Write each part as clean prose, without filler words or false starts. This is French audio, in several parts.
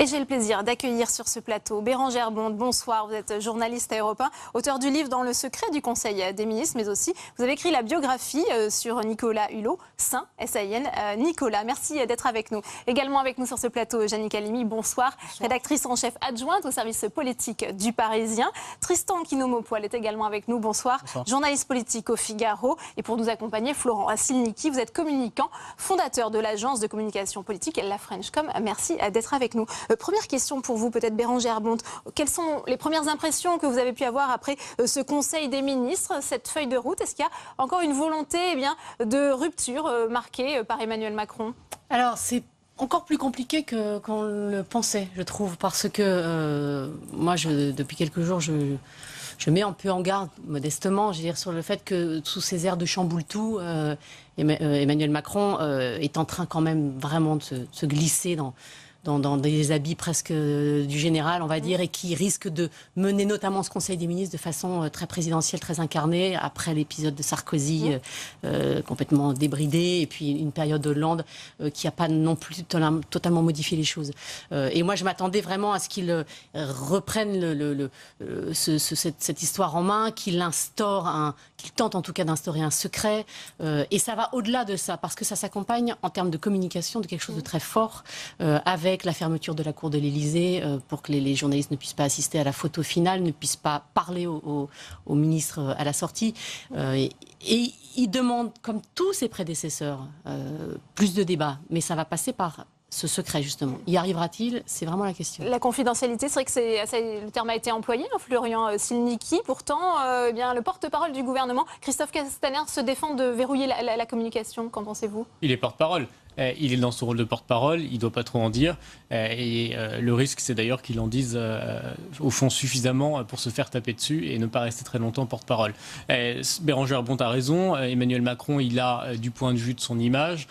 Et j'ai le plaisir d'accueillir sur ce plateau Bérengère Bonte. Bonsoir, vous êtes journaliste à Europe 1, auteur du livre Dans le secret du Conseil des ministres, mais aussi vous avez écrit la biographie sur Nicolas Hulot, Saint, S-A-I-N, Nicolas. Merci d'être avec nous. Également avec nous sur ce plateau, Yannick Halimi, bonsoir, rédactrice en chef adjointe au service politique du Parisien. Tristan Kinomo-Poil est également avec nous, bonsoir, journaliste politique au Figaro. Et pour nous accompagner, Florent Assilniki, vous êtes communicant, fondateur de l'agence de communication politique, la Frenchcom. Merci d'être avec nous. Première question pour vous, peut-être Bérengère Bonte. Quelles sont les premières impressions que vous avez pu avoir après ce Conseil des ministres, cette feuille de route? Est-ce qu'il y a encore une volonté de rupture marquée par Emmanuel Macron? Alors, c'est encore plus compliqué qu'on le pensait, je trouve, parce que moi, depuis quelques jours, je mets un peu en garde, modestement, je veux dire, sur le fait que sous ces airs de chamboule-tout, Emmanuel Macron est en train quand même vraiment de se glisser dans des habits presque du général, on va dire, et qui risque de mener notamment ce Conseil des ministres de façon très présidentielle, très incarnée, après l'épisode de Sarkozy complètement débridé, et puis une période Hollande qui n'a pas non plus totalement modifié les choses. Et moi, je m'attendais vraiment à ce qu'il reprenne cette histoire en main, qu'il tente en tout cas d'instaurer un secret. Et ça va au-delà de ça, parce que ça s'accompagne en termes de communication de quelque chose de très fort, avec la fermeture de la cour de l'Élysée pour que les journalistes ne puissent pas assister à la photo finale, ne puissent pas parler au ministre à la sortie. Et il demande, comme tous ses prédécesseurs, plus de débats. Mais ça va passer par ce secret, justement. Y arrivera-t-il? C'est vraiment la question. La confidentialité, c'est vrai que le terme a été employé, Florian Silniki. Pourtant, le porte-parole du gouvernement, Christophe Castaner, se défend de verrouiller la communication. Qu'en pensez-vous? Il est porte-parole. Il est dans son rôle de porte-parole, il ne doit pas trop en dire. Le risque, c'est d'ailleurs qu'il en dise au fond suffisamment pour se faire taper dessus et ne pas rester très longtemps porte-parole. Bérengère Bonte a raison. Emmanuel Macron, il a, du point de vue de son image,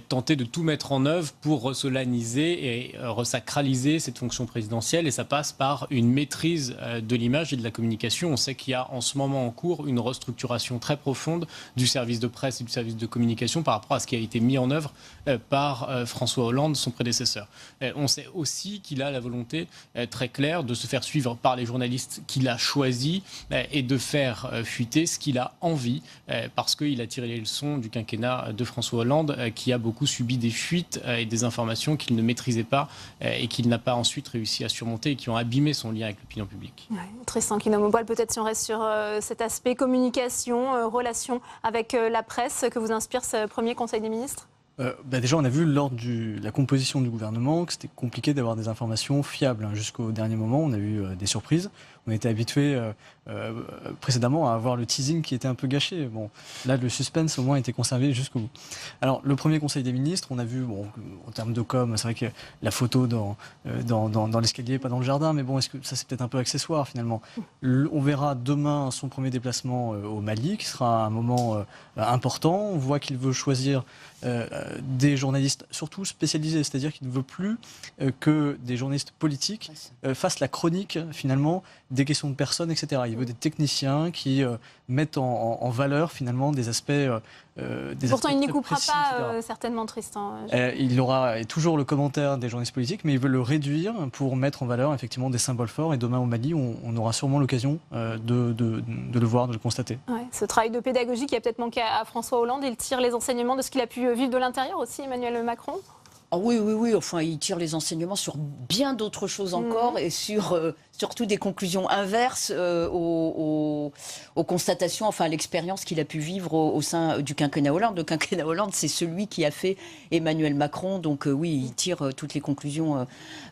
tenté de tout mettre en œuvre pour ressolaniser et resacraliser cette fonction présidentielle. Et ça passe par une maîtrise de l'image et de la communication. On sait qu'il y a en ce moment en cours une restructuration très profonde du service de presse et du service de communication par rapport à ce qui a été mis en œuvre par François Hollande, son prédécesseur. On sait aussi qu'il a la volonté très claire de se faire suivre par les journalistes qu'il a choisis et de faire fuiter ce qu'il a envie, parce qu'il a tiré les leçons du quinquennat de François Hollande, qui a beaucoup subi des fuites et des informations qu'il ne maîtrisait pas et qu'il n'a pas ensuite réussi à surmonter et qui ont abîmé son lien avec l'opinion publique. Tristan Kinomo-Poil, peut-être si on reste sur cet aspect communication, relation avec la presse, que vous inspire ce premier Conseil des ministres? Déjà, on a vu lors de la composition du gouvernement que c'était compliqué d'avoir des informations fiables. Jusqu'au dernier moment, on a eu des surprises. On était habitué précédemment à avoir le teasing qui était un peu gâché. Bon, là, le suspense au moins était conservé jusqu'au bout. Alors, le premier Conseil des ministres, on a vu, en termes de com, c'est vrai que la photo dans l'escalier, pas dans le jardin, mais bon, est-ce que ça c'est peut-être un peu accessoire finalement. On verra demain son premier déplacement au Mali, qui sera un moment important. On voit qu'il veut choisir des journalistes surtout spécialisés, c'est-à-dire qu'il ne veut plus que des journalistes politiques fassent la chronique finalement des questions de personnes, etc. Il veut des techniciens qui mettent en valeur finalement des aspects Pourtant, il n'y coupera pas certainement, Tristan. Il aura toujours le commentaire des journalistes politiques, mais il veut le réduire pour mettre en valeur effectivement des symboles forts. Et demain au Mali, on aura sûrement l'occasion de le voir, de le constater. Ouais, ce travail de pédagogie qui a peut-être manqué à François Hollande, il tire les enseignements de ce qu'il a pu vivre de l'intérieur aussi, Emmanuel Macron? Oui. Enfin, il tire les enseignements sur bien d'autres choses encore et sur surtout des conclusions inverses aux constatations, enfin à l'expérience qu'il a pu vivre au sein du quinquennat Hollande. Le quinquennat Hollande, c'est celui qui a fait Emmanuel Macron. Donc oui, il tire toutes les conclusions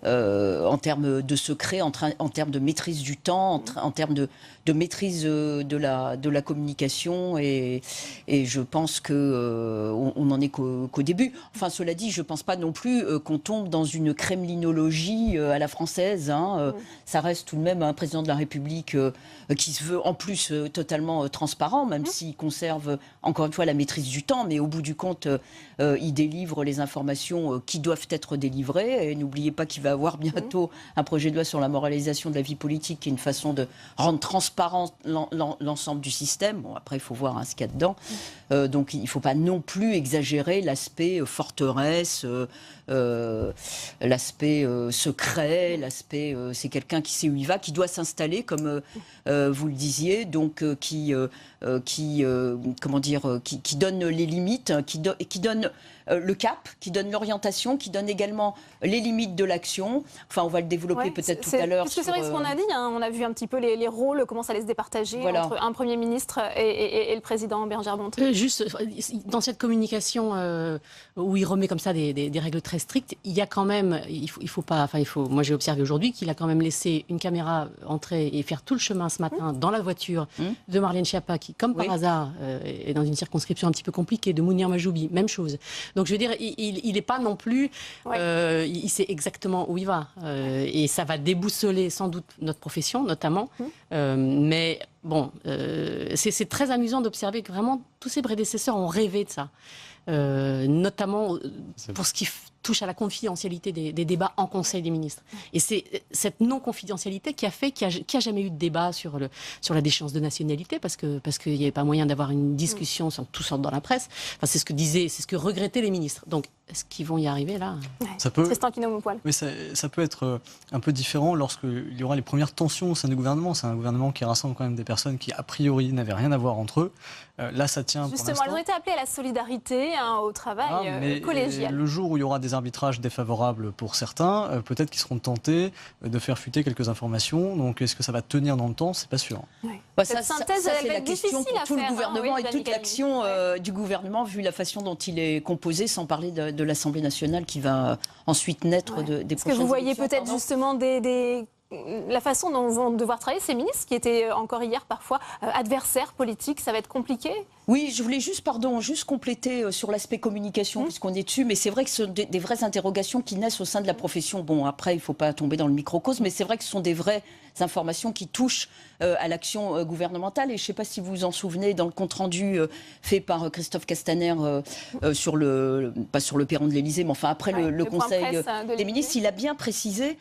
en termes de secret, en termes de maîtrise du temps, en termes de maîtrise de la communication. Et je pense qu'on n'en est qu'au début. Enfin, cela dit, je ne pense pas non non plus qu'on tombe dans une kremlinologie à la française. Ça reste tout de même un président de la République qui se veut en plus totalement transparent, même s'il conserve encore une fois la maîtrise du temps, mais au bout du compte, il délivre les informations qui doivent être délivrées. Et n'oubliez pas qu'il va avoir bientôt un projet de loi sur la moralisation de la vie politique, qui est une façon de rendre transparent l'ensemble du système. Bon, après, il faut voir ce qu'il y a dedans. Donc, il ne faut pas non plus exagérer l'aspect forteresse, l'aspect secret, l'aspect c'est quelqu'un qui sait où il va, qui doit s'installer, comme vous le disiez, donc qui donne les limites, qui donne le cap, qui donne l'orientation, qui donne également les limites de l'action. Enfin, on va le développer peut-être tout à l'heure. Parce que c'est vrai ce qu'on a dit, on a vu un petit peu les rôles, comment ça allait se départager entre un Premier ministre et le Président Bérengère Bonneton. Juste, dans cette communication où il remet comme ça des règles très strictes, il y a quand même, moi j'ai observé aujourd'hui qu'il a quand même laissé une caméra entrer et faire tout le chemin ce matin dans la voiture de Marlène Schiappa, qui, comme par hasard, est dans une circonscription un petit peu compliquée, de Mounir Majoubi, même chose. Donc je veux dire, il n'est pas non plus, il sait exactement où il va. Et ça va déboussoler sans doute notre profession, notamment. Mais bon, c'est très amusant d'observer que vraiment tous ses prédécesseurs ont rêvé de ça. Notamment pour ce qui touche à la confidentialité des débats en Conseil des ministres. Et c'est cette non-confidentialité qui a fait qu'il n'y a jamais eu de débat sur la déchéance de nationalité, parce qu'il n'y avait pas moyen d'avoir une discussion sans que tout sorte dans la presse. Enfin, c'est ce que regrettaient les ministres. Donc, est-ce qu'ils vont y arriver là? Tristan Quinault-Montpoil. Mais ça peut être un peu différent lorsqu'il y aura les premières tensions au sein du gouvernement. C'est un gouvernement qui rassemble quand même des personnes qui, a priori, n'avaient rien à voir entre eux. Là, ça tient Justement, pour l'instant. elles ont été appelées à la solidarité, au travail collégial. Le jour où il y aura des arbitrages défavorables pour certains, peut-être qu'ils seront tentés de faire fuiter quelques informations. Donc, est-ce que ça va tenir dans le temps? C'est pas sûr. Cette synthèse, c'est la question pour tout le gouvernement et toute l'action du gouvernement, vu la façon dont il est composé, sans parler de l'Assemblée nationale qui va ensuite naître des prochaines élections. Est-ce que vous voyez peut-être justement la façon dont vont devoir travailler ces ministres, qui étaient encore hier parfois adversaires politiques, ça va être compliqué? Oui, je voulais juste compléter sur l'aspect communication, puisqu'on est dessus, mais c'est vrai que ce sont des vraies interrogations qui naissent au sein de la profession. Bon, après, il ne faut pas tomber dans le microcosme, mais c'est vrai que ce sont des vraies informations qui touchent à l'action gouvernementale. Et je ne sais pas si vous vous en souvenez, dans le compte-rendu fait par Christophe Castaner pas sur le perron de l'Élysée, mais enfin après le Conseil des ministres, il a bien précisé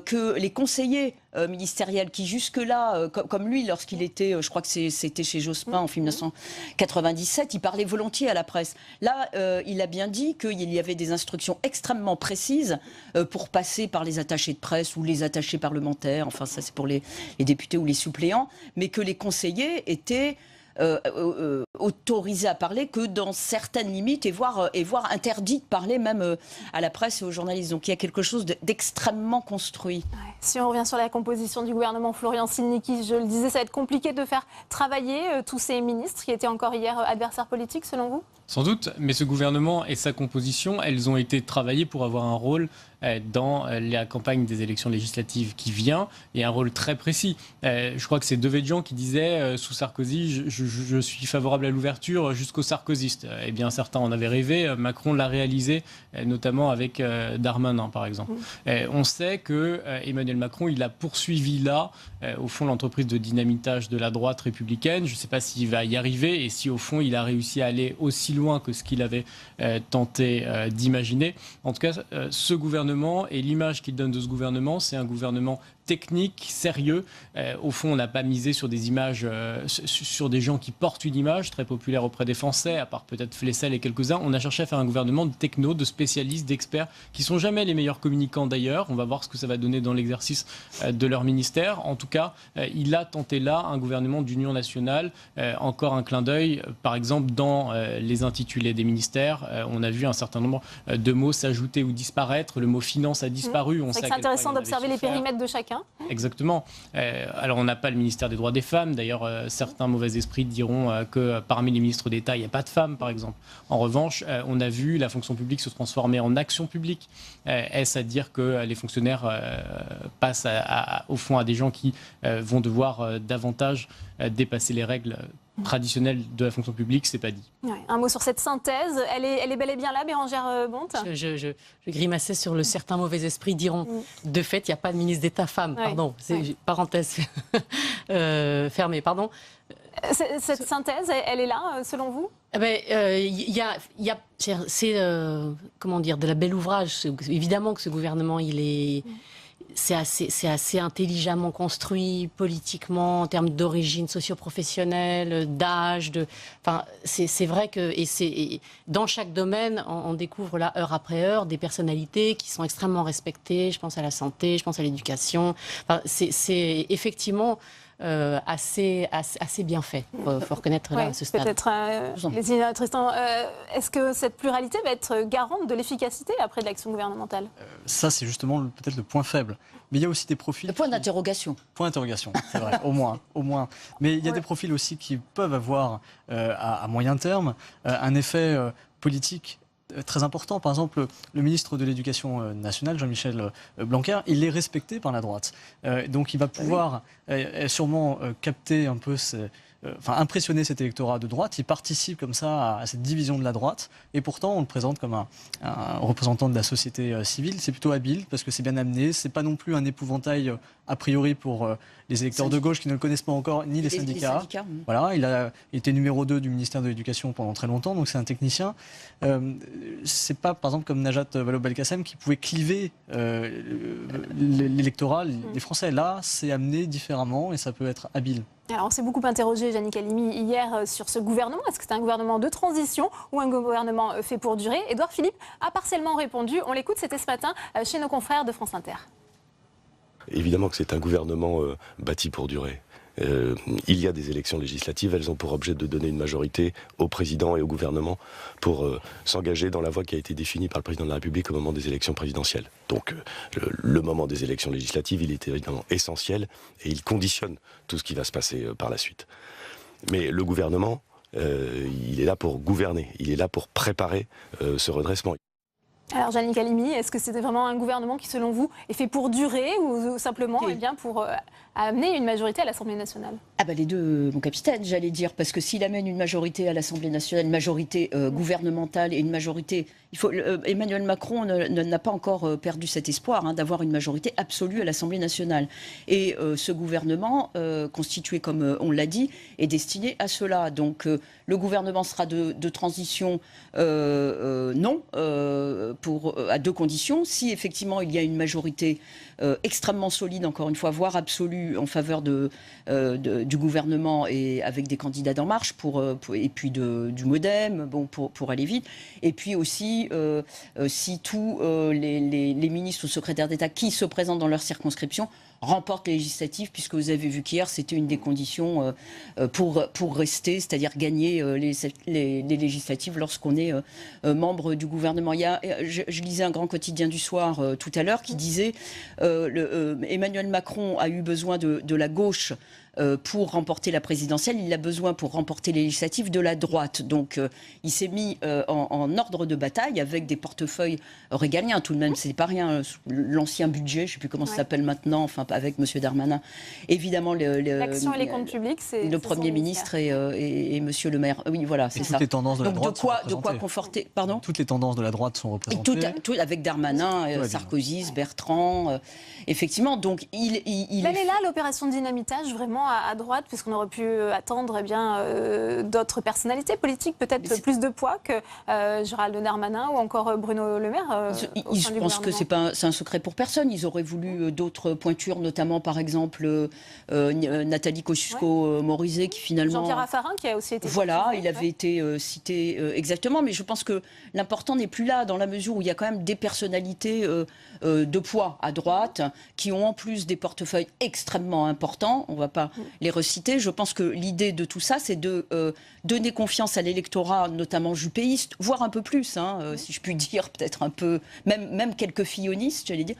que les conseillers ministériels qui jusque-là, comme lui, lorsqu'il était, je crois que c'était chez Jospin en 1997, il parlait volontiers à la presse. Là, il a bien dit qu'il y avait des instructions extrêmement précises pour passer par les attachés de presse ou les attachés parlementaires, enfin ça c'est pour les députés ou les suppléants, mais que les conseillers étaient autorisé à parler que dans certaines limites et voire interdit de parler même à la presse et aux journalistes. Donc il y a quelque chose d'extrêmement construit. Si on revient sur la composition du gouvernement, Florian Silnicki, je le disais, ça va être compliqué de faire travailler tous ces ministres qui étaient encore hier adversaires politiques, selon vous? Sans doute, mais ce gouvernement et sa composition, elles ont été travaillées pour avoir un rôle dans la campagne des élections législatives qui vient, et un rôle très précis. Je crois que c'est Devedjian qui disait sous Sarkozy, je suis favorable à l'ouverture jusqu'aux sarkozystes. Eh bien, certains en avaient rêvé. Macron l'a réalisé, notamment avec Darmanin, par exemple. On sait que Emmanuel Macron, il a poursuivi là, au fond, l'entreprise de dynamitage de la droite républicaine. Je ne sais pas s'il va y arriver et si, au fond, il a réussi à aller aussi loin que ce qu'il avait tenté d'imaginer. En tout cas, ce gouvernement et l'image qu'il donne de ce gouvernement, c'est un gouvernement technique, sérieux. Au fond, on n'a pas misé sur des images, sur des gens qui portent une image très populaire auprès des Français, à part peut-être Flessel et quelques-uns. On a cherché à faire un gouvernement de techno, de spécialistes, d'experts, qui sont jamais les meilleurs communicants d'ailleurs. On va voir ce que ça va donner dans l'exercice de leur ministère. En tout cas, il a tenté là un gouvernement d'union nationale. Encore un clin d'œil, par exemple, dans les intitulés des ministères. On a vu un certain nombre de mots s'ajouter ou disparaître. Le mot finance a disparu. C'est intéressant d'observer les périmètres de chacun. Exactement. Alors, on n'a pas le ministère des droits des femmes. D'ailleurs, certains mauvais esprits diront que parmi les ministres d'État, il n'y a pas de femmes, par exemple. En revanche, on a vu la fonction publique se transformer en action publique. Est-ce à dire que les fonctionnaires passent au fond à des gens qui vont devoir davantage dépasser les règles traditionnelle de la fonction publique, c'est pas dit. Ouais. Un mot sur cette synthèse, elle est bel et bien là, Bérangère Bonte? Je grimaçais sur le certain mauvais esprit, diront. De fait, il n'y a pas de ministre d'État femme, pardon. Parenthèse fermée, pardon. Cette synthèse, elle est là, selon vous? C'est comment dire, de la belle ouvrage. Évidemment que ce gouvernement, c'est assez intelligemment construit politiquement, en termes d'origine socio-professionnelle, d'âge. Enfin, c'est vrai que dans chaque domaine, on découvre là, heure après heure, des personnalités qui sont extrêmement respectées. Je pense à la santé, je pense à l'éducation. Enfin, c'est effectivement assez bien fait. Il faut reconnaître là, ce stade. Peut-être, Tristan, est-ce que cette pluralité va être garante de l'efficacité après de l'action gouvernementale? Ça, c'est justement peut-être le point faible. Mais il y a aussi des profils... Le point d'interrogation. Point d'interrogation, c'est vrai, au moins. Mais il y a des profils aussi qui peuvent avoir, à moyen terme, un effet politique très important. Par exemple, le ministre de l'Éducation nationale, Jean-Michel Blanquer, il est respecté par la droite. Donc il va pouvoir sûrement capter un peu impressionner cet électorat de droite. Il participe comme ça à cette division de la droite. Et pourtant, on le présente comme un représentant de la société civile. C'est plutôt habile parce que c'est bien amené. C'est pas non plus un épouvantail a priori pour les électeurs de gauche qui ne le connaissent pas encore, ni les syndicats. Voilà, il a été numéro 2 du ministère de l'Éducation pendant très longtemps, donc c'est un technicien. C'est pas, par exemple, comme Najat Vallaud-Belkacem qui pouvait cliver l'électorat, les Français. Là, c'est amené différemment et ça peut être habile. Alors, on s'est beaucoup interrogé, Yannick Halimi, hier sur ce gouvernement. Est-ce que c'est un gouvernement de transition ou un gouvernement fait pour durer? Édouard Philippe a partiellement répondu. On l'écoute, c'était ce matin chez nos confrères de France Inter. Évidemment que c'est un gouvernement bâti pour durer. Il y a des élections législatives, elles ont pour objet de donner une majorité au président et au gouvernement pour s'engager dans la voie qui a été définie par le président de la République au moment des élections présidentielles. Donc le moment des élections législatives, il est évidemment essentiel et il conditionne tout ce qui va se passer par la suite. Mais le gouvernement, il est là pour gouverner, il est là pour préparer ce redressement. Alors, Yannick Halimi, est-ce que c'était vraiment un gouvernement qui, selon vous, est fait pour durer ou simplement pour amener une majorité à l'Assemblée nationale? Ah bah les deux, mon capitaine, j'allais dire, parce que s'il amène une majorité à l'Assemblée nationale, une majorité gouvernementale et une majorité... Emmanuel Macron n'a pas encore perdu cet espoir d'avoir une majorité absolue à l'Assemblée nationale. Et ce gouvernement, constitué comme on l'a dit, est destiné à cela. Donc le gouvernement sera de transition, non, à deux conditions. Si effectivement il y a une majorité extrêmement solide, encore une fois, voire absolue, en faveur du gouvernement et avec des candidats d'En Marche et puis du MoDem, pour aller vite. Et puis aussi, si tous les ministres ou secrétaires d'État qui se présentent dans leur circonscription remportent les législatives, puisque vous avez vu qu'hier, c'était une des conditions pour rester, c'est-à-dire gagner les législatives lorsqu'on est membre du gouvernement. Je lisais un grand quotidien du soir tout à l'heure qui disait Emmanuel Macron a eu besoin de la gauche pour remporter la présidentielle, il a besoin pour remporter les législatives de la droite. Donc il s'est mis en ordre de bataille avec des portefeuilles régaliens. Tout de même, c'est pas rien. L'ancien budget, je ne sais plus comment ça s'appelle maintenant, enfin avec M. Darmanin. Évidemment, l'action et les comptes publics, c'est le Premier ministre et M. le maire. Oui, voilà, c'est ça. Toutes les tendances de la droite sont de quoi conforter. Pardon ? Toutes les tendances de la droite sont représentées. Tout avec Darmanin, Sarkozy, Bertrand. Effectivement, donc il est là l'opération de dynamitage vraiment à droite, puisqu'on aurait pu attendre d'autres personnalités politiques, peut-être plus de poids que Gérald Darmanin ou encore Bruno Le Maire. Je pense que c'est un secret pour personne. Ils auraient voulu d'autres pointures, notamment par exemple Nathalie Kosciusko-Morizet, qui finalement... Jean-Pierre Raffarin, qui a aussi été... Voilà, il avait été cité exactement, mais je pense que l'important n'est plus là, dans la mesure où il y a quand même des personnalités de poids à droite, qui ont en plus des portefeuilles extrêmement importants. On ne va pas les reciter. Je pense que l'idée de tout ça, c'est de donner confiance à l'électorat, notamment jupéiste, voire un peu plus, si je puis dire, peut-être un peu, même quelques fillonistes, j'allais dire,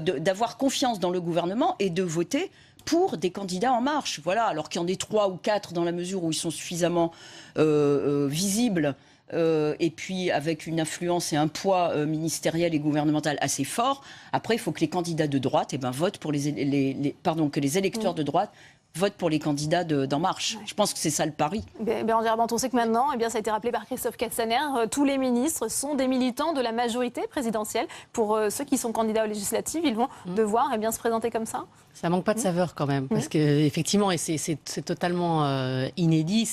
d'avoir confiance dans le gouvernement et de voter pour des candidats en marche. Voilà, alors qu'il y en ait 3 ou 4 dans la mesure où ils sont suffisamment visibles, et puis avec une influence et un poids ministériel et gouvernemental assez fort. Après, il faut que les candidats de droite votent pour que les électeurs de droite votent pour les candidats d'En Marche. Je pense que c'est ça le pari. Bérangère Abant, on sait que maintenant, ça a été rappelé par Christophe Castaner, tous les ministres sont des militants de la majorité présidentielle. Pour ceux qui sont candidats aux législatives, ils vont devoir se présenter comme ça. Ça manque pas de saveur quand même, parce qu'effectivement, et c'est totalement inédit,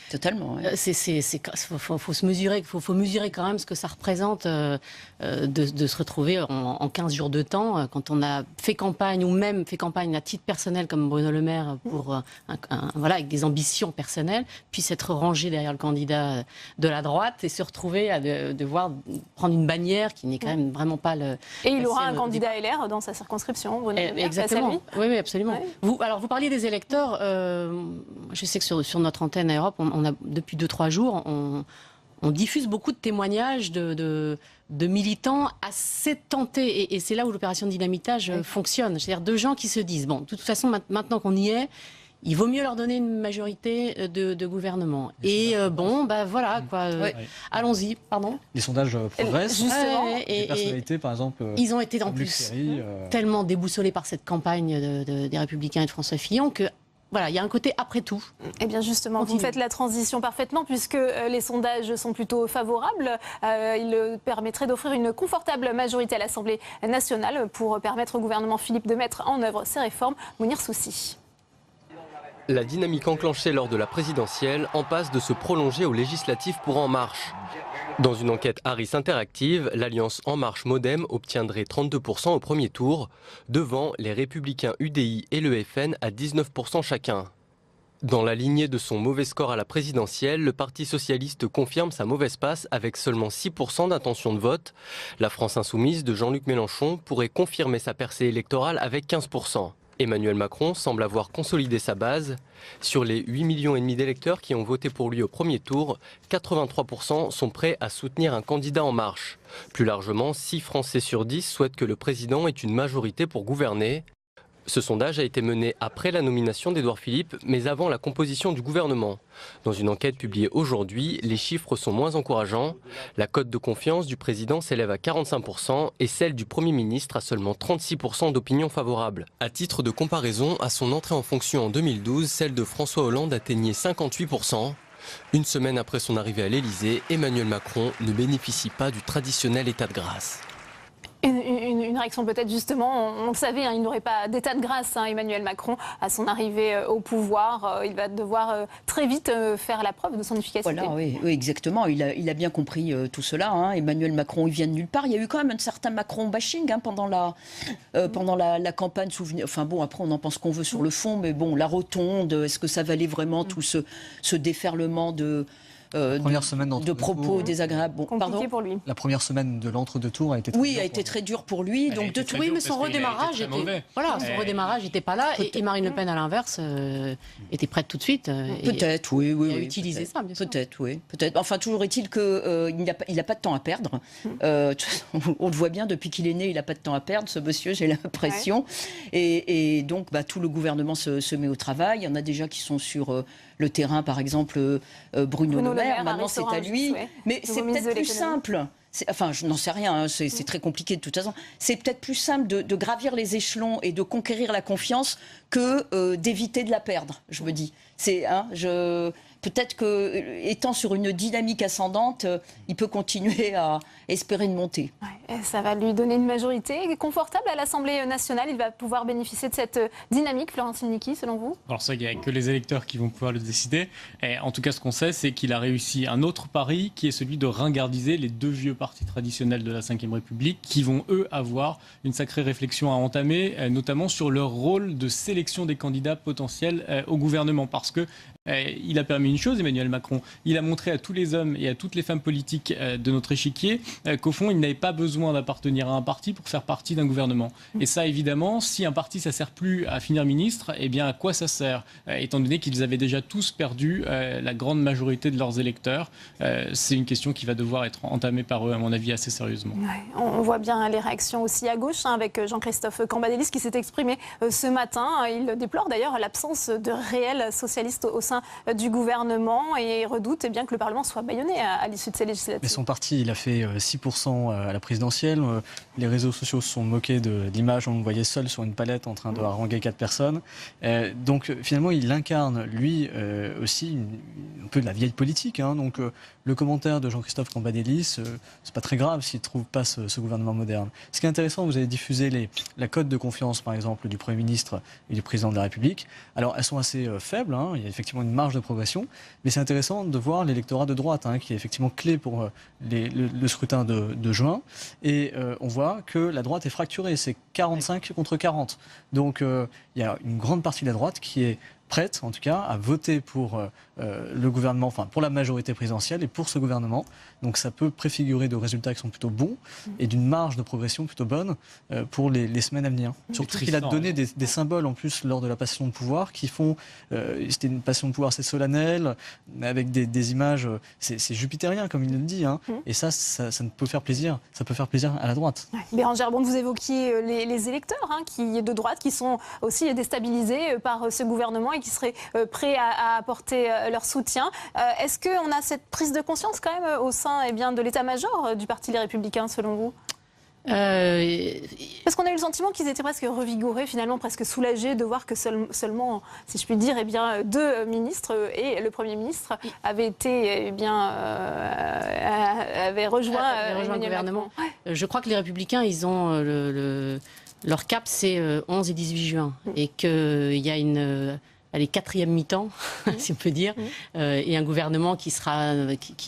Totalement. Ouais. Faut se mesurer, faut mesurer quand même ce que ça représente de se retrouver en 15 jours de temps, quand on a fait campagne ou même fait campagne à titre personnel comme Bruno Le Maire pour avec des ambitions personnelles, puis s'être rangé derrière le candidat de la droite et se retrouver à devoir prendre une bannière qui n'est quand même vraiment pas le. Et il aura un candidat LR dans sa circonscription. Bruno Le Maire, exactement. Oui, absolument. Ouais. Vous parliez des électeurs. Je sais que sur notre antenne à Europe, on a depuis 2-3 jours, on diffuse beaucoup de témoignages de militants assez tentés. Et c'est là où l'opération de dynamitage fonctionne. C'est-à-dire de gens qui se disent, bon, de toute façon, maintenant qu'on y est, il vaut mieux leur donner une majorité de gouvernement. Et voilà, quoi. Allons-y, pardon. Les sondages progressent. Justement. Les personnalités, par exemple. Ils ont été en plus tellement déboussolés par cette campagne des Républicains et de François Fillon que. Voilà, il y a un côté après tout. Eh bien justement, vous faites la transition parfaitement puisque les sondages sont plutôt favorables. Il permettrait d'offrir une confortable majorité à l'Assemblée nationale pour permettre au gouvernement Philippe de mettre en œuvre ses réformes. Mounir Soussi. La dynamique enclenchée lors de la présidentielle en passe de se prolonger aux législatives pour En Marche. Dans une enquête Harris Interactive, l'alliance En Marche Modem obtiendrait 32% au premier tour, devant les Républicains UDI et le FN à 19% chacun. Dans la lignée de son mauvais score à la présidentielle, le Parti socialiste confirme sa mauvaise passe avec seulement 6% d'intention de vote. La France insoumise de Jean-Luc Mélenchon pourrait confirmer sa percée électorale avec 15%. Emmanuel Macron semble avoir consolidé sa base. Sur les 8,5 millions d'électeurs qui ont voté pour lui au premier tour, 83% sont prêts à soutenir un candidat En Marche. Plus largement, 6 Français sur 10 souhaitent que le président ait une majorité pour gouverner. Ce sondage a été mené après la nomination d'Édouard Philippe, mais avant la composition du gouvernement. Dans une enquête publiée aujourd'hui, les chiffres sont moins encourageants. La cote de confiance du président s'élève à 45% et celle du Premier ministre à seulement 36% d'opinion favorable. À titre de comparaison, à son entrée en fonction en 2012, celle de François Hollande atteignait 58%. Une semaine après son arrivée à l'Élysée, Emmanuel Macron ne bénéficie pas du traditionnel état de grâce. Une réaction peut-être justement, on le savait, il n'aurait pas d'état de grâce, Emmanuel Macron, à son arrivée au pouvoir. Il va devoir très vite faire la preuve de son efficacité. Voilà, oui, exactement. Il a bien compris tout cela. Emmanuel Macron, il vient de nulle part. Il y a eu quand même un certain Macron-bashing pendant la campagne. Enfin bon, après on en pense qu'on veut sur le fond, mais bon, la rotonde, est-ce que ça valait vraiment tout ce déferlement de propos désagréables. Bon, compliqué pour lui. La première semaine de l'entre-deux-tours a été très dure pour lui. Donc mais son redémarrage n'était pas là. Et Marine Le Pen, à l'inverse, était prête tout de suite. Peut-être, oui. À utiliser ça, bien sûr. Peut-être, oui. Enfin, toujours est-il qu'il n'a pas de temps à perdre. On le voit bien, depuis qu'il est né, il n'a pas de temps à perdre, ce monsieur, j'ai l'impression. Et donc, tout le gouvernement se met au travail. Il y en a déjà qui sont sur le terrain, par exemple, Bruno Le Maire. Maintenant, c'est à lui. Mais c'est peut-être plus simple. Enfin, je n'en sais rien, c'est très compliqué de toute façon. C'est peut-être plus simple de gravir les échelons et de conquérir la confiance que d'éviter de la perdre, je me dis. Peut-être qu'étant sur une dynamique ascendante, il peut continuer à espérer une montée. Ouais, ça va lui donner une majorité confortable à l'Assemblée nationale. Il va pouvoir bénéficier de cette dynamique, Florentine Niki, selon vous? Alors ça, il n'y a que les électeurs qui vont pouvoir le décider. Et en tout cas, ce qu'on sait, c'est qu'il a réussi un autre pari, qui est celui de ringardiser les deux vieux partis traditionnels de la Ve République, qui vont, eux, avoir une sacrée réflexion à entamer, notamment sur leur rôle de sélection des candidats potentiels au gouvernement. Parce que il a permis une chose, Emmanuel Macron. Il a montré à tous les hommes et à toutes les femmes politiques de notre échiquier qu'au fond, il n'avait pas besoin d'appartenir à un parti pour faire partie d'un gouvernement. Et ça, évidemment, si un parti, ça ne sert plus à finir ministre, eh bien, à quoi ça sert? Étant donné qu'ils avaient déjà tous perdu la grande majorité de leurs électeurs. C'est une question qui va devoir être entamée par eux, à mon avis, assez sérieusement. Ouais, on voit bien les réactions aussi à gauche, avec Jean-Christophe Cambadélis qui s'est exprimé ce matin. Il déplore d'ailleurs l'absence de réels socialistes au sein sein du gouvernement et redoute bien que le Parlement soit bâillonné à l'issue de ces législatives. Mais son parti, il a fait 6% à la présidentielle. Les réseaux sociaux se sont moqués de l'image, on le voyait seul sur une palette en train de haranguer 4 personnes. Donc finalement, il incarne, lui aussi, un peu de la vieille politique. Donc le commentaire de Jean-Christophe Cambadélis, c'est pas très grave s'il ne trouve pas ce gouvernement moderne. Ce qui est intéressant, vous avez diffusé la cote de confiance, par exemple, du Premier ministre et du Président de la République. Alors, elles sont assez faibles, il y a effectivement une marge de progression, mais c'est intéressant de voir l'électorat de droite, qui est effectivement clé pour le scrutin de juin. Et on voit que la droite est fracturée, c'est 45 contre 40. Donc, il y a une grande partie de la droite qui est prête, en tout cas, à voter pour le gouvernement, enfin pour la majorité présidentielle et pour ce gouvernement. Donc ça peut préfigurer de résultats qui sont plutôt bons et d'une marge de progression plutôt bonne pour les semaines à venir. Surtout qu'il a donné des symboles en plus lors de la passation de pouvoir qui font... c'était une passation de pouvoir assez solennelle, avec des images... C'est jupitérien, comme il le dit. Et ça ne peut faire plaisir. Ça peut faire plaisir à la droite. Bérangère Bond, vous évoquiez les électeurs de droite qui sont aussi déstabilisés par ce gouvernement et qui seraient prêts à apporter leur soutien. Est-ce qu'on a cette prise de conscience quand même au sein de l'état-major du Parti Les Républicains, selon vous ? Parce qu'on a eu le sentiment qu'ils étaient presque revigorés, finalement presque soulagés de voir que seulement, si je puis dire, 2 ministres et le Premier ministre avaient été, avaient rejoint le gouvernement. Je crois que les Républicains, ils ont leur cap, c'est 11 et 18 juin, et qu'il y a une 4e mi-temps, si on peut dire, et un gouvernement qui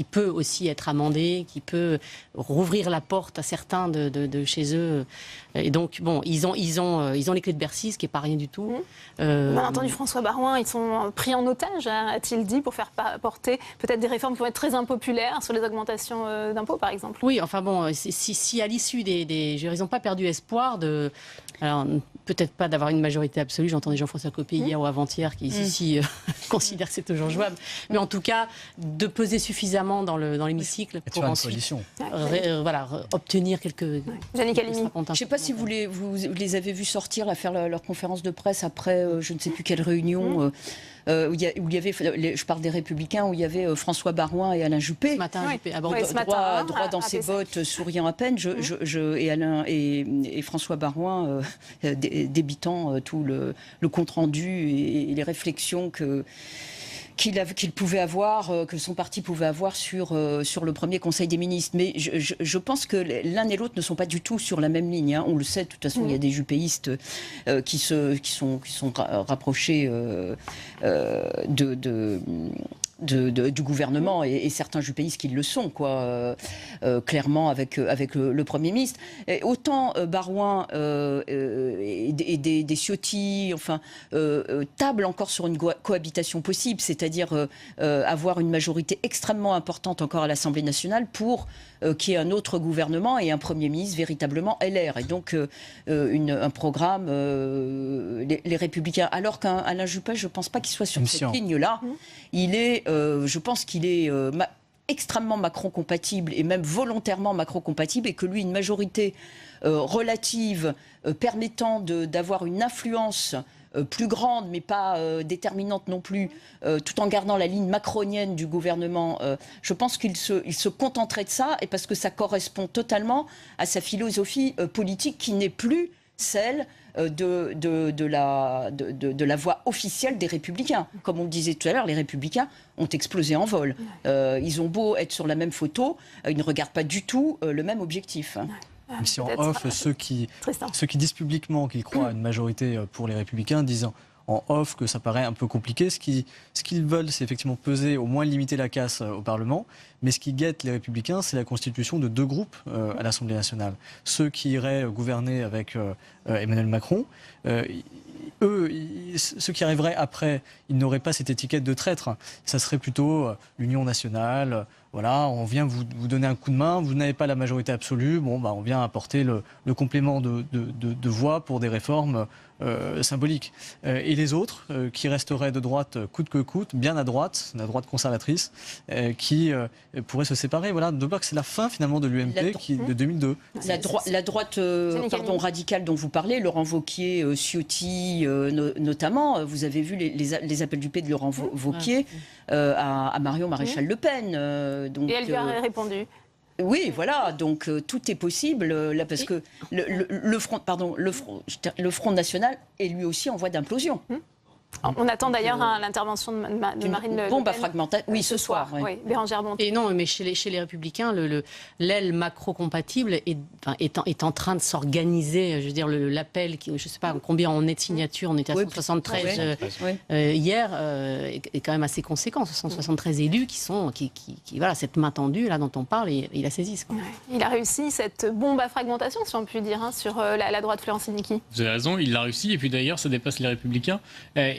peut aussi être amendé, qui peut rouvrir la porte à certains de chez eux. Et donc, bon, ils ont les clés de Bercy, ce qui n'est pas rien du tout. On a entendu François Baroin, ils sont pris en otage, a-t-il dit, pour faire porter peut-être des réformes qui vont être très impopulaires sur les augmentations d'impôts, par exemple. Oui, enfin bon, si à l'issue ils n'ont pas perdu espoir alors, peut-être pas d'avoir une majorité absolue. J'entendais Jean-François Copé hier ou avant-hier qui ici considère que c'est toujours jouable. Mais en tout cas, de peser suffisamment dans l'hémicycle pour ensuite obtenir quelques... Jannick Halimi. Je ne sais pas si vous les avez vus sortir, faire leur conférence de presse après je ne sais plus quelle réunion... où il y avait, je parle des Républicains, où il y avait François Baroin et Alain Juppé. Ce matin, Juppé droit dans ses bottes, souriant à peine. Et Alain et François Baroin débitant tout le compte-rendu et les réflexions qu'il pouvait avoir, que son parti pouvait avoir sur le premier Conseil des ministres. Mais je pense que l'un et l'autre ne sont pas du tout sur la même ligne. On le sait, de toute façon, il y a des juppéistes qui sont rapprochés du gouvernement et certains juppéistes qui le sont, clairement, avec le Premier ministre. Et autant Baroin et des Ciotti, tablent encore sur une cohabitation possible, c'est-à-dire avoir une majorité extrêmement importante encore à l'Assemblée nationale pour qu'il y ait un autre gouvernement et un Premier ministre véritablement LR. Et donc un programme, les Républicains. Alors qu'un Alain Juppé, je ne pense pas qu'il soit sur cette ligne-là. Il est, je pense qu'il est extrêmement Macron-compatible et même volontairement Macron-compatible, et que lui, une majorité relative permettant d'avoir une influence plus grande, mais pas déterminante non plus, tout en gardant la ligne macronienne du gouvernement, je pense qu'il se contenterait de ça, et parce que ça correspond totalement à sa philosophie politique qui n'est plus celle de la voix officielle des Républicains. Comme on le disait tout à l'heure, les Républicains ont explosé en vol. Ils ont beau être sur la même photo, ils ne regardent pas du tout le même objectif. Même si en off, ceux qui disent publiquement qu'ils croient à une majorité pour les Républicains disent en off que ça paraît un peu compliqué. Ce qu'ils veulent, c'est effectivement peser, au moins limiter la casse au Parlement. Mais ce qui guette les Républicains, c'est la constitution de 2 groupes à l'Assemblée nationale. Ceux qui iraient gouverner avec Emmanuel Macron, ceux qui arriveraient après, ils n'auraient pas cette étiquette de traître. Ça serait plutôt l'Union nationale. Voilà, on vient vous donner un coup de main, vous n'avez pas la majorité absolue, on vient apporter le complément de voix pour des réformes symbolique. Et les autres, qui resteraient de droite coûte que coûte, bien à droite, la droite conservatrice, qui pourraient se séparer. Voilà, de bloc, c'est la fin finalement de l'UMP de 2002. La droite radicale dont vous parlez, Laurent Wauquiez, Ciotti notamment, vous avez vu les appels du P de Laurent Wauquiez à Marion Maréchal Le Pen. Donc, et elle lui a répondu. Oui, voilà, donc tout est possible, là, parce que le Front National est lui aussi en voie d'implosion. On attend d'ailleurs l'intervention de Marine Le Pen. Bombe à fragmentation, oui, ce soir. Oui, Bérengère Bonte. Et non, mais chez les Républicains, l'aile macro-compatible est en train de s'organiser. Je veux dire, l'appel, je ne sais pas combien on est de signatures, on était à 173 hier, est quand même assez conséquent. 173 élus qui voilà, cette main tendue là dont on parle, et ils la saisissent. Quoi. Ouais. Il a réussi cette bombe à fragmentation, si on peut dire, sur la droite Florence Silnicki. Vous avez raison, il l'a réussi, et puis d'ailleurs, ça dépasse les Républicains.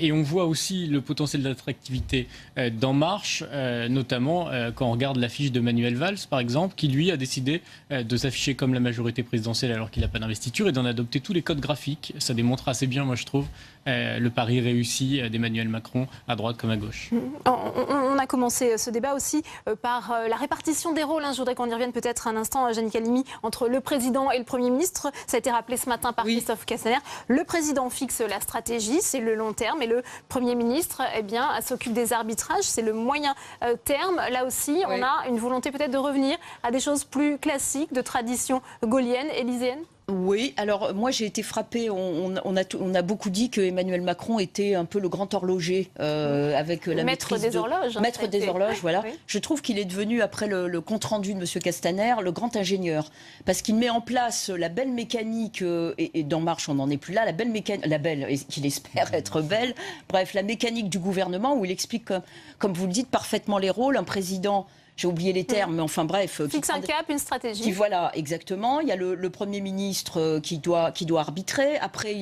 Et on voit aussi le potentiel d'attractivité d'En Marche, notamment quand on regarde l'affiche de Manuel Valls, par exemple, qui lui a décidé de s'afficher comme la majorité présidentielle alors qu'il n'a pas d'investiture et d'en adopter tous les codes graphiques. Ça démontre assez bien, moi je trouve, le pari réussi d'Emmanuel Macron à droite comme à gauche. On a commencé ce débat aussi par la répartition des rôles. Je voudrais qu'on y revienne peut-être un instant, Jeannick Halimi, entre le président et le Premier ministre. Ça a été rappelé ce matin par Christophe Castaner. Le président fixe la stratégie, c'est le long terme, et le Premier ministre s'occupe des arbitrages, c'est le moyen terme. Là aussi, on a une volonté peut-être de revenir à des choses plus classiques, de tradition gaullienne, élyséenne. Oui, alors moi j'ai été frappée, on a beaucoup dit que Emmanuel Macron était un peu le grand horloger avec la maître des horloges. Maître des horloges, voilà. Oui. Je trouve qu'il est devenu, après le compte-rendu de M. Castaner, le grand ingénieur. Parce qu'il met en place la belle mécanique, et d'En Marche on n'en est plus là, la belle, et qu'il espère être belle, bref, la mécanique du gouvernement où il explique, comme vous le dites, parfaitement les rôles. Un président... J'ai oublié les termes, mais enfin bref. Fixe un cap, une stratégie. Voilà, exactement. Il y a le Premier ministre qui doit arbitrer. Après,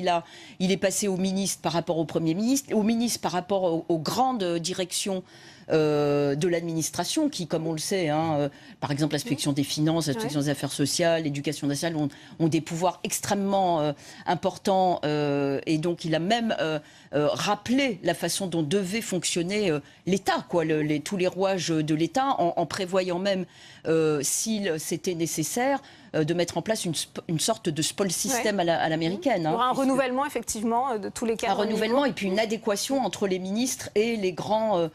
il est passé au ministre par rapport au Premier ministre, au ministre par rapport aux grandes directions de l'administration qui, comme on le sait, par exemple l'inspection des finances, l'inspection des affaires sociales, l'éducation nationale, ont des pouvoirs extrêmement importants. Et donc il a même rappelé la façon dont devait fonctionner l'État, tous les rouages de l'État, en prévoyant même, s'il c'était nécessaire, de mettre en place une sorte de spoil system à l'américaine. Pour un renouvellement, effectivement, de tous les cadres. Un renouvellement et puis une adéquation entre les ministres et les grands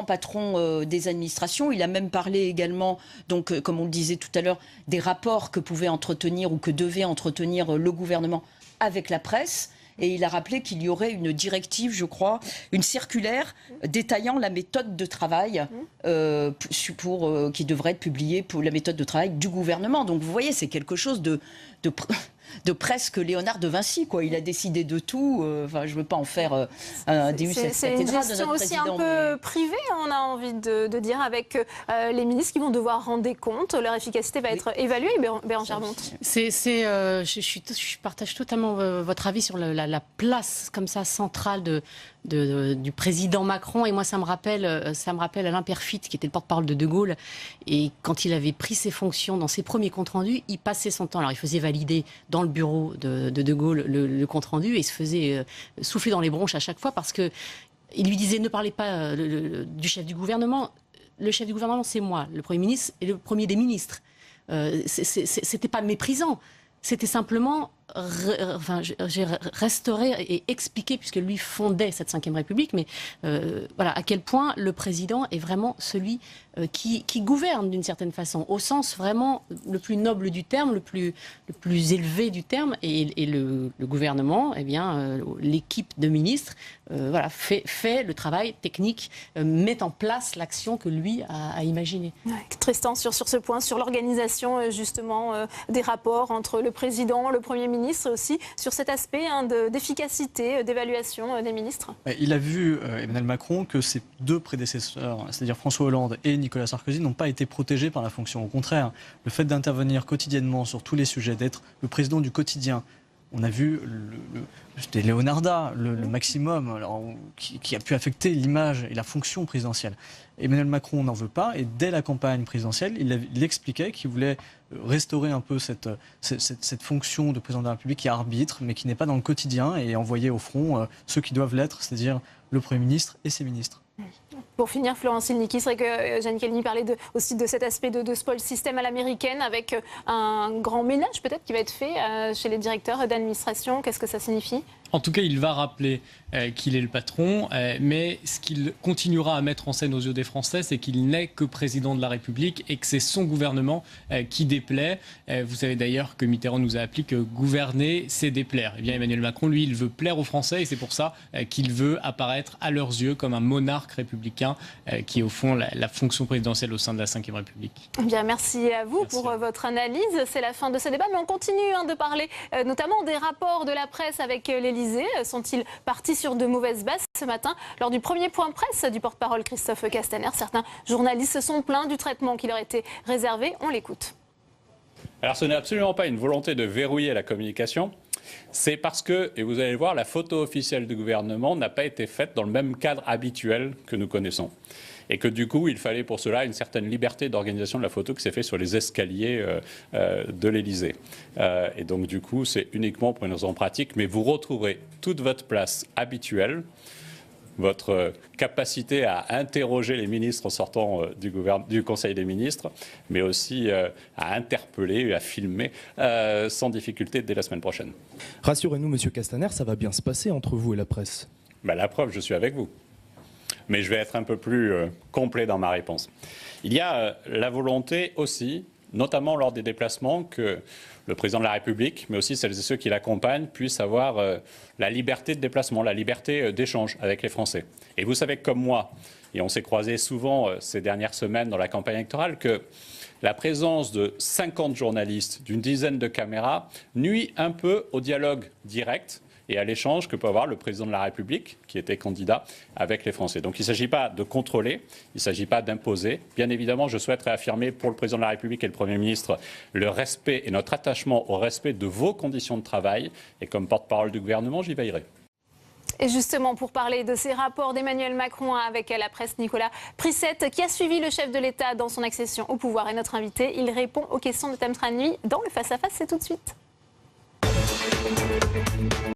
patrons des administrations. Il a même parlé également, donc, comme on le disait tout à l'heure, des rapports que pouvait entretenir ou que devait entretenir le gouvernement avec la presse. Et il a rappelé qu'il y aurait une directive, je crois, une circulaire détaillant la méthode de travail qui devrait être publiée pour la méthode de travail du gouvernement. Donc vous voyez, c'est quelque chose de presque Léonard de Vinci, quoi. Il a décidé de tout. Enfin, je ne veux pas en faire un Deus ex C'est une gestion aussi un peu privée, on a envie de dire, avec les ministres qui vont devoir rendre des comptes. Leur efficacité va être évaluée, Bérengère Bonte. Je partage totalement votre avis sur la place comme ça centrale du président Macron. Et moi, ça me rappelle Alain Peyrefitte, qui était le porte-parole de Gaulle. Et quand il avait pris ses fonctions dans ses premiers comptes rendus, il passait son temps. Alors, il faisait valider dans le bureau de Gaulle le compte rendu et il se faisait souffler dans les bronches à chaque fois parce que il lui disait ne parlez pas du chef du gouvernement. Le chef du gouvernement, c'est moi, le Premier ministre et le premier des ministres. C'était pas méprisant. C'était simplement restaurer et expliquer, puisque lui fondait cette Ve République, mais voilà, à quel point le président est vraiment celui qui gouverne d'une certaine façon, au sens vraiment le plus noble du terme, le plus élevé du terme, et le gouvernement, eh bien, l'équipe de ministres, voilà, fait le travail technique, met en place l'action que lui a imaginée. Ouais, Tristan, sur ce point, sur l'organisation justement des rapports entre le président, le Premier ministre, aussi sur cet aspect d'efficacité, d'évaluation des ministres. Il a vu, Emmanuel Macron, que ses deux prédécesseurs, c'est-à-dire François Hollande et Nicolas Sarkozy, n'ont pas été protégés par la fonction. Au contraire, le fait d'intervenir quotidiennement sur tous les sujets, d'être le président du quotidien, On a vu c'était Leonarda, le maximum alors, qui a pu affecter l'image et la fonction présidentielle. Emmanuel Macron n'en veut pas et dès la campagne présidentielle, il expliquait qu'il voulait restaurer un peu cette fonction de président de la République qui arbitre mais qui n'est pas dans le quotidien et envoyer au front ceux qui doivent l'être, c'est-à-dire le Premier ministre et ses ministres. Pour finir, Florence Silnicki, c'est vrai que Jeanne Calmy parlait aussi de cet aspect de spoil system à l'américaine avec un grand ménage peut-être qui va être fait chez les directeurs d'administration. Qu'est-ce que ça signifie ? En tout cas, il va rappeler qu'il est le patron, mais ce qu'il continuera à mettre en scène aux yeux des Français, c'est qu'il n'est que président de la République et que c'est son gouvernement qui déplaît. Vous savez d'ailleurs que Mitterrand nous a appris que gouverner, c'est déplaire. Eh bien, Emmanuel Macron, lui, il veut plaire aux Français et c'est pour ça qu'il veut apparaître à leurs yeux comme un monarque républicain qui est au fond la fonction présidentielle au sein de la Ve République. Eh bien, merci à vous pour votre analyse. C'est la fin de ce débat, mais on continue de parler notamment des rapports de la presse avec l'Élysée. Sont-ils partis sur de mauvaises bases ce matin? Lors du premier point presse du porte-parole Christophe Castaner, certains journalistes se sont plaints du traitement qui leur était réservé. On l'écoute. Alors ce n'est absolument pas une volonté de verrouiller la communication. C'est parce que, et vous allez le voir, la photo officielle du gouvernement n'a pas été faite dans le même cadre habituel que nous connaissons. Et que du coup, il fallait pour cela une certaine liberté d'organisation de la photo qui s'est faite sur les escaliers de l'Élysée. Et donc du coup, c'est uniquement pour une raison pratique, mais vous retrouverez toute votre place habituelle, votre capacité à interroger les ministres en sortant du Conseil des ministres, mais aussi à interpeller et à filmer sans difficulté dès la semaine prochaine. Rassurez-nous, Monsieur Castaner, ça va bien se passer entre vous et la presse. Ben, la preuve, je suis avec vous. Mais je vais être un peu plus complet dans ma réponse. Il y a la volonté aussi, notamment lors des déplacements, que le président de la République, mais aussi celles et ceux qui l'accompagnent, puissent avoir la liberté de déplacement, la liberté d'échange avec les Français. Et vous savez comme moi, et on s'est croisés souvent ces dernières semaines dans la campagne électorale, que la présence de 50 journalistes, d'une dizaine de caméras, nuit un peu au dialogue direct et à l'échange que peut avoir le président de la République, qui était candidat, avec les Français. Donc il ne s'agit pas de contrôler, il ne s'agit pas d'imposer. Bien évidemment, je souhaite réaffirmer pour le président de la République et le Premier ministre le respect et notre attachement au respect de vos conditions de travail. Et comme porte-parole du gouvernement, j'y veillerai. Et justement, pour parler de ces rapports d'Emmanuel Macron avec la presse, Nicolas Prissette, qui a suivi le chef de l'État dans son accession au pouvoir, est notre invité. Il répond aux questions de Tam Tranui dans le face-à-face, c'est tout de suite.